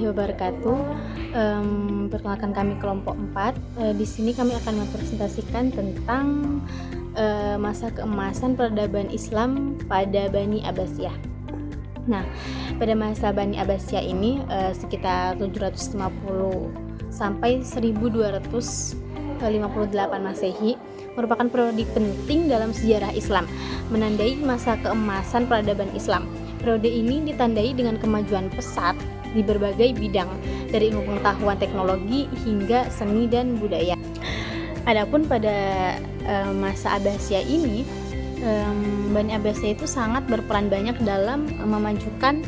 warahmatullahi wabarakatuh. Perkenalkan kami kelompok 4. Di sini kami akan mempresentasikan tentang masa keemasan peradaban Islam pada Bani Abbasiyah. Nah, pada masa Bani Abbasiyah ini sekitar 750 sampai 1258 Masehi merupakan periode penting dalam sejarah Islam, menandai masa keemasan peradaban Islam. Periode ini ditandai dengan kemajuan pesat di berbagai bidang, dari ilmu pengetahuan, teknologi hingga seni dan budaya. Adapun pada masa Abbasiyah ini, Bani Abbasiyah itu sangat berperan banyak dalam memajukan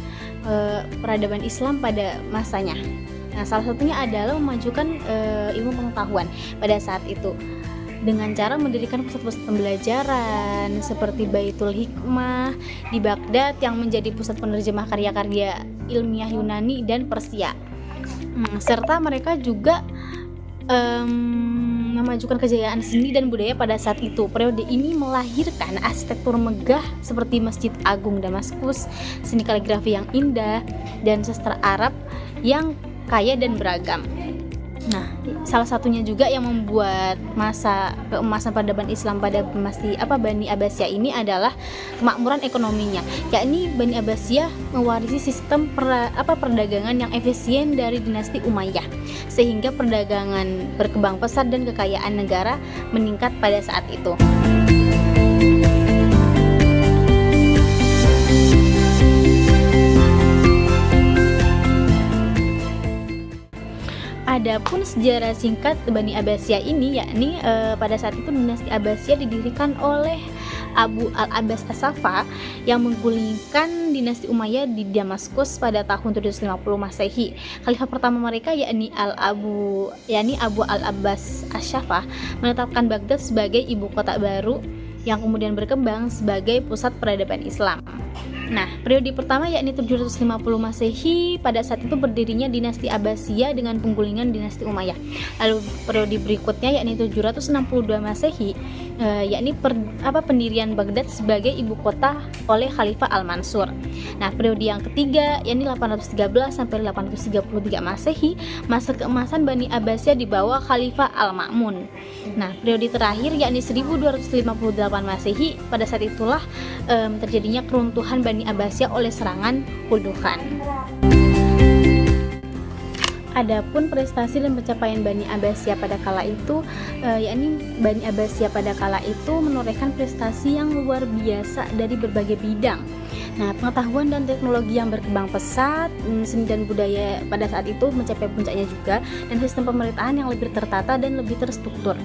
peradaban Islam pada masanya. Nah, salah satunya adalah memajukan ilmu pengetahuan pada saat itu dengan cara mendirikan pusat-pusat pembelajaran seperti Baitul Hikmah di Baghdad yang menjadi pusat penerjemah karya-karya ilmiah Yunani dan Persia. Serta mereka juga memajukan kejayaan seni dan budaya pada saat itu. Periode ini melahirkan arsitektur megah seperti Masjid Agung Damaskus, seni kaligrafi yang indah, dan sastra Arab yang kaya dan beragam. Nah, salah satunya juga yang membuat masa keemasan peradaban Islam pada Bani Abbasiyah ini adalah kemakmuran ekonominya, yakni Bani Abbasiyah mewarisi sistem perdagangan yang efisien dari dinasti Umayyah, sehingga perdagangan berkembang pesat dan kekayaan negara meningkat pada saat itu. Adapun sejarah singkat Bani Abbasiyah ini, yakni pada saat itu dinasti Abbasiyah didirikan oleh Abu al-Abbas as-Saffah yang menggulingkan dinasti Umayyah di Damaskus pada tahun 750 Masehi. Khalifah pertama mereka yakni Abu al-Abbas as-Saffah menetapkan Baghdad sebagai ibu kota baru yang kemudian berkembang sebagai pusat peradaban Islam. Nah, periode pertama yakni 750 Masehi, pada saat itu berdirinya dinasti Abbasiyah dengan penggulingan dinasti Umayyah. Lalu periode berikutnya yakni 762 Masehi, yakni pendirian Baghdad sebagai ibu kota oleh Khalifah Al-Mansur. Nah, periode yang ketiga yakni 813 sampai 833 Masehi, masa keemasan Bani Abbasiyah di bawah Khalifah Al-Ma'mun. Nah, periode terakhir yakni 1258 Masehi, pada saat itulah terjadinya keruntuhan Bani Abbasiyah oleh serangan Hudukhan. Adapun prestasi dan pencapaian Bani Abbasiyah pada kala itu, yakni Bani Abbasiyah pada kala itu menorehkan prestasi yang luar biasa dari berbagai bidang. Nah, pengetahuan dan teknologi yang berkembang pesat, seni dan budaya pada saat itu mencapai puncaknya juga, dan sistem pemerintahan yang lebih tertata dan lebih terstruktur.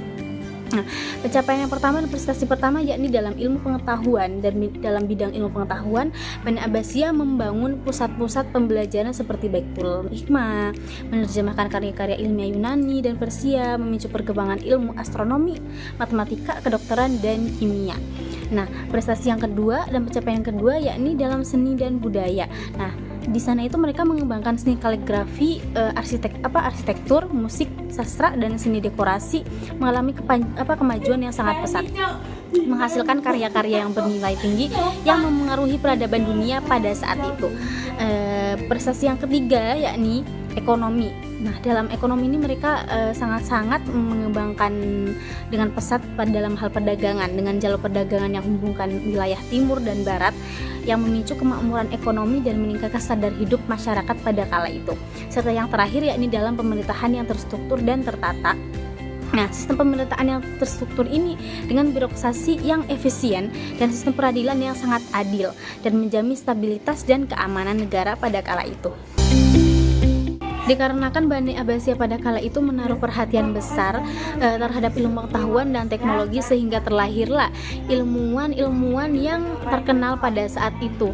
Nah, pencapaian yang pertama dan prestasi pertama yakni dalam ilmu pengetahuan, dan dalam bidang ilmu pengetahuan Bani Abbasiyah membangun pusat-pusat pembelajaran seperti Baitul Hikmah, menerjemahkan karya-karya ilmiah Yunani dan Persia, memicu perkembangan ilmu astronomi, matematika, kedokteran, dan kimia. Nah, prestasi yang kedua dan pencapaian yang kedua yakni dalam seni dan budaya. Nah, di sana itu mereka mengembangkan seni kaligrafi, arsitektur, musik, sastra, dan seni dekorasi, mengalami kemajuan yang sangat pesat, menghasilkan karya-karya yang bernilai tinggi yang memengaruhi peradaban dunia pada saat itu. Prestasi yang ketiga yakni ekonomi. Nah, dalam ekonomi ini mereka sangat-sangat mengembangkan dengan pesat dalam hal perdagangan, dengan jalur perdagangan yang menghubungkan wilayah timur dan barat, yang memicu kemakmuran ekonomi dan meningkatkan standar hidup masyarakat pada kala itu. Serta yang terakhir yakni dalam pemerintahan yang terstruktur dan tertata. Nah, sistem pemerintahan yang terstruktur ini dengan birokrasi yang efisien dan sistem peradilan yang sangat adil dan menjamin stabilitas dan keamanan negara pada kala itu. Dikarenakan Bani Abbasiyah pada kala itu menaruh perhatian besar terhadap ilmu pengetahuan dan teknologi, sehingga terlahirlah ilmuwan-ilmuwan yang terkenal pada saat itu.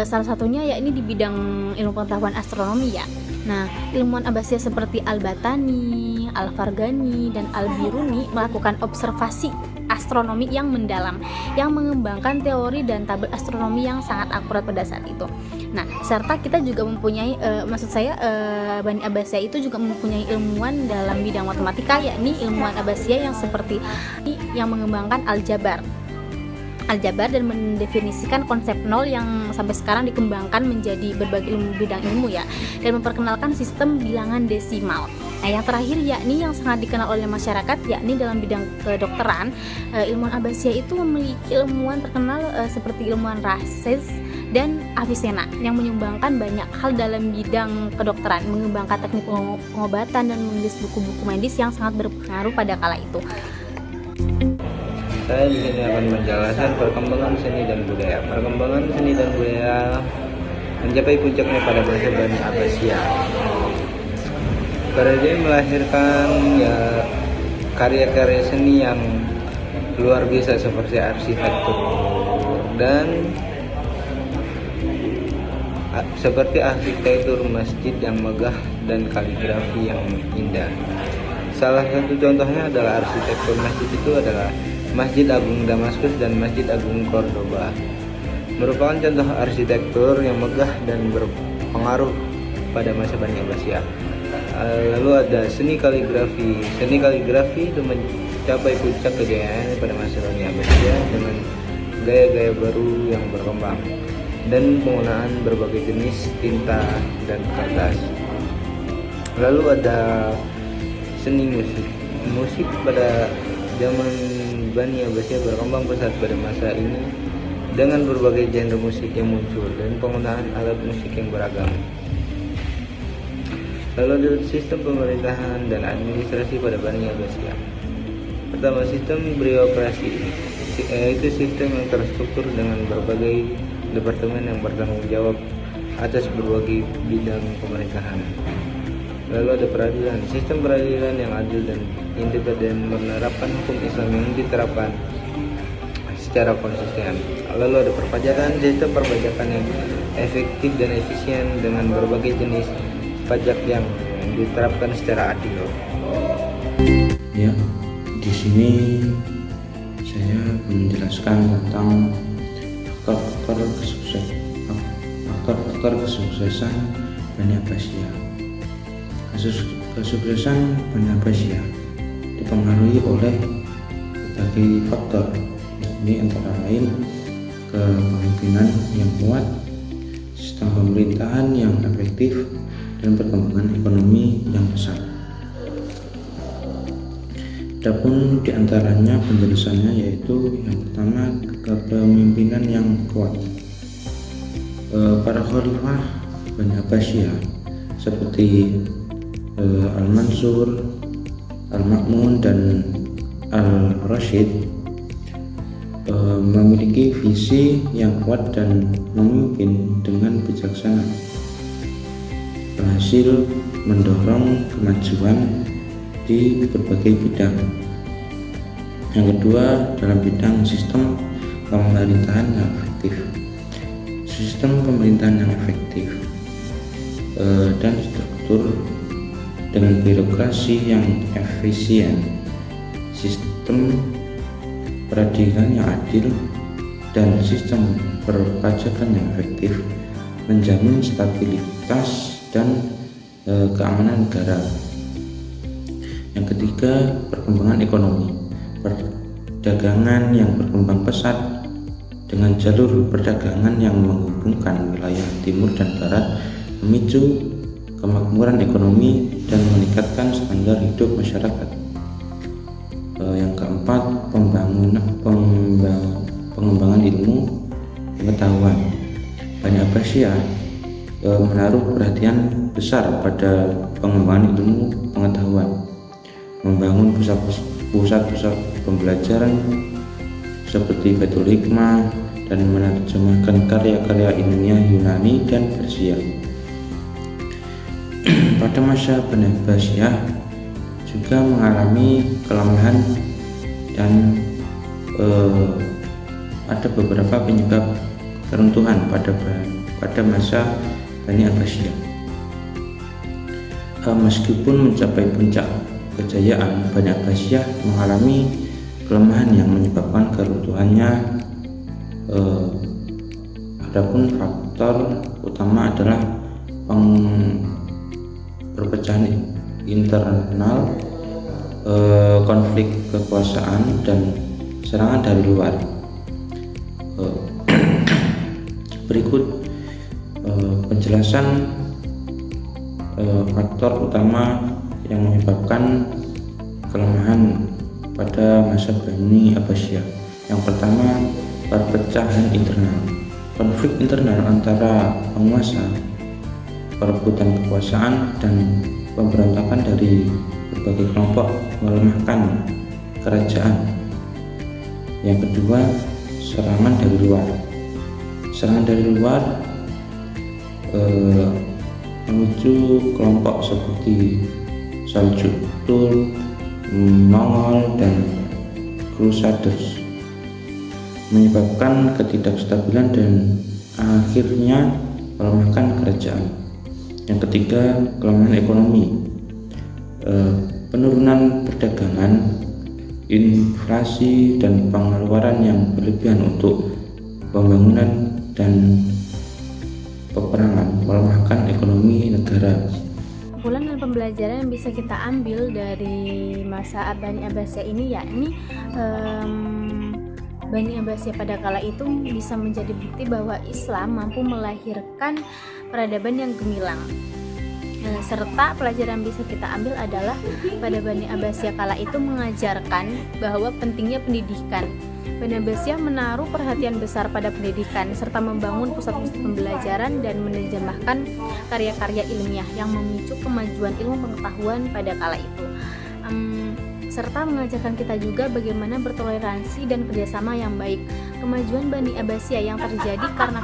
Salah satunya yakni di bidang ilmu pengetahuan astronomi ya. Nah, ilmuwan Abbasiyah seperti Al-Batani, Al-Farghani, dan Al-Biruni melakukan observasi astronomi yang mendalam, yang mengembangkan teori dan tabel astronomi yang sangat akurat pada saat itu. Nah, serta kita juga mempunyai, Bani Abbasiyah itu juga mempunyai ilmuwan dalam bidang matematika, yakni ilmuwan Abbasiyah yang seperti yang mengembangkan aljabar. aljabar dan mendefinisikan konsep nol yang sampai sekarang dikembangkan menjadi berbagai bidang ilmu ya, dan memperkenalkan sistem bilangan desimal. Nah, yang terakhir yakni yang sangat dikenal oleh masyarakat yakni dalam bidang kedokteran, ilmuwan Abbasiyah itu memiliki ilmuwan terkenal seperti ilmuwan Rases dan Avicenna yang menyumbangkan banyak hal dalam bidang kedokteran, mengembangkan teknik pengobatan dan menulis buku-buku medis yang sangat berpengaruh pada kala itu. Saya di sini akan menjelaskan perkembangan seni dan budaya. Perkembangan seni dan budaya mencapai puncaknya pada masa Bani Abbasiyah. Periode melahirkan karya-karya seni yang luar biasa seperti arsitektur dan masjid yang megah dan kaligrafi yang indah. Salah satu contohnya adalah arsitektur masjid itu adalah Masjid Agung Damaskus dan Masjid Agung Cordoba. Merupakan contoh arsitektur yang megah dan berpengaruh pada masa Bani Abbasiyah. Lalu ada seni kaligrafi. Seni kaligrafi itu mencapai puncak kejayaan pada masa Bani Abbasiyah dengan gaya-gaya baru yang berkembang dan penggunaan berbagai jenis tinta dan kertas. Lalu ada seni musik. Musik pada zaman Bani Abbasiyah berkembang pesat pada masa ini dengan berbagai genre musik yang muncul dan penggunaan alat musik yang beragam. Lalu ada sistem pemerintahan dan administrasi pada Bani Abbasiyah. Pertama, sistem birokrasi, yaitu sistem yang terstruktur dengan berbagai departemen yang bertanggung jawab atas berbagai bidang pemerintahan. Lalu ada peradilan, sistem peradilan yang adil dan independen menerapkan hukum Islam yang diterapkan secara konsisten. Lalu ada perpajakan, sistem perpajakan yang efektif dan efisien dengan berbagai jenis pajak yang diterapkan secara adil. Ya, di sini saya menjelaskan tentang faktor kesuksesan Bani Abbasiyah. Kesuksesan Bani Abbasiyah dipengaruhi oleh berbagai faktor, yakni antara lain kepemimpinan yang kuat, sistem pemerintahan yang efektif, dan perkembangan ekonomi yang pesat. Adapun diantaranya penjelasannya yaitu yang pertama kepemimpinan yang kuat. Para khalifah Bani Abbasiyah seperti Al-Mansur, Al-Ma'mun, dan Al-Rashid memiliki visi yang kuat dan memimpin dengan bijaksana, berhasil mendorong kemajuan di berbagai bidang. Yang kedua, dalam bidang sistem pemerintahan yang efektif. Sistem pemerintahan yang efektif dan struktur dengan birokrasi yang efisien, sistem peradilan yang adil, dan sistem perpajakan yang efektif menjamin stabilitas dan keamanan negara. Yang ketiga, perkembangan ekonomi. Perdagangan yang berkembang pesat dengan jalur perdagangan yang menghubungkan wilayah timur dan barat memicu kemakmuran ekonomi dan meningkatkan standar hidup masyarakat. Yang keempat, pengembangan ilmu pengetahuan. Bani Abbasiyah menaruh perhatian besar pada pengembangan ilmu pengetahuan, membangun pusat-pusat pembelajaran seperti Baitul Hikmah dan menerjemahkan karya-karya ilmiah Yunani dan Persia. Pada masa Bani Abbasiyah juga mengalami kelemahan dan ada beberapa penyebab keruntuhan pada masa Bani Abbasiyah. Meskipun mencapai puncak kejayaan, Bani Abbasiyah mengalami kelemahan yang menyebabkan keruntuhannya. Adapun faktor utama adalah perpecahan internal, konflik kekuasaan, dan serangan dari luar. Eh, berikut penjelasan faktor utama yang menyebabkan kelemahan pada masa Bani Abbasiyah. Yang pertama, perpecahan internal. Konflik internal antara penguasa, perebutan kekuasaan, dan pemberontakan dari berbagai kelompok melemahkan kerajaan. Yang kedua, serangan dari luar. Serangan dari luar menuju kelompok seperti Seljuk, Mongol, dan Crusaders, menyebabkan ketidakstabilan dan akhirnya melemahkan kerajaan. Yang ketiga, kelemahan ekonomi. Penurunan perdagangan, inflasi, dan pengeluaran yang berlebihan untuk pembangunan dan peperangan melemahkan ekonomi negara. Kesimpulan dan pembelajaran yang bisa kita ambil dari masa Bani Abbasiyah ini yakni Bani Abbasiyah pada kala itu bisa menjadi bukti bahwa Islam mampu melahirkan peradaban yang gemilang. Serta pelajaran yang bisa kita ambil adalah pada Bani Abbasiyah kala itu mengajarkan bahwa pentingnya pendidikan. Bani Abbasiyah menaruh perhatian besar pada pendidikan serta membangun pusat-pusat pembelajaran dan menerjemahkan karya-karya ilmiah yang memicu kemajuan ilmu pengetahuan pada kala itu. Serta mengajarkan kita juga bagaimana bertoleransi dan kerjasama yang baik. Kemajuan Bani Abbasiyah yang terjadi karena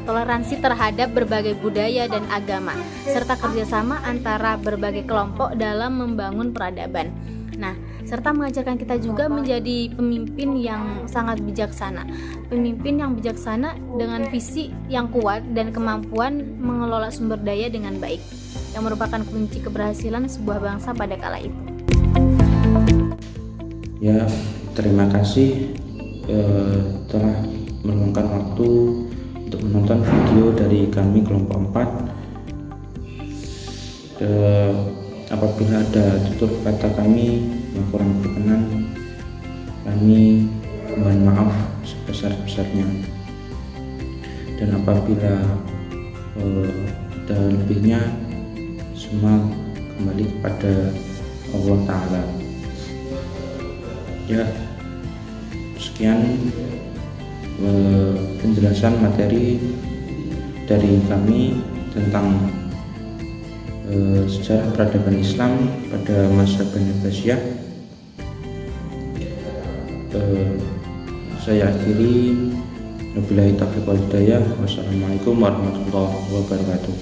toleransi terhadap berbagai budaya dan agama, serta kerjasama antara berbagai kelompok dalam membangun peradaban. Nah, serta mengajarkan kita juga menjadi pemimpin yang sangat bijaksana. Pemimpin yang bijaksana dengan visi yang kuat dan kemampuan mengelola sumber daya dengan baik, yang merupakan kunci keberhasilan sebuah bangsa pada kala itu. Ya, terima kasih telah meluangkan waktu untuk menonton video dari kami kelompok 4. Apabila ada tutur kata kami yang kurang berkenan, kami mohon maaf sebesar-besarnya. Dan apabila ada lebihnya, semua kembali kepada Allah Ta'ala. Ya, sekian penjelasan materi dari kami tentang sejarah peradaban Islam pada masa Bani Abbasiyah. Saya akhiri, wabillahi taufiq wal hidayah. Wassalamualaikum warahmatullahi wabarakatuh.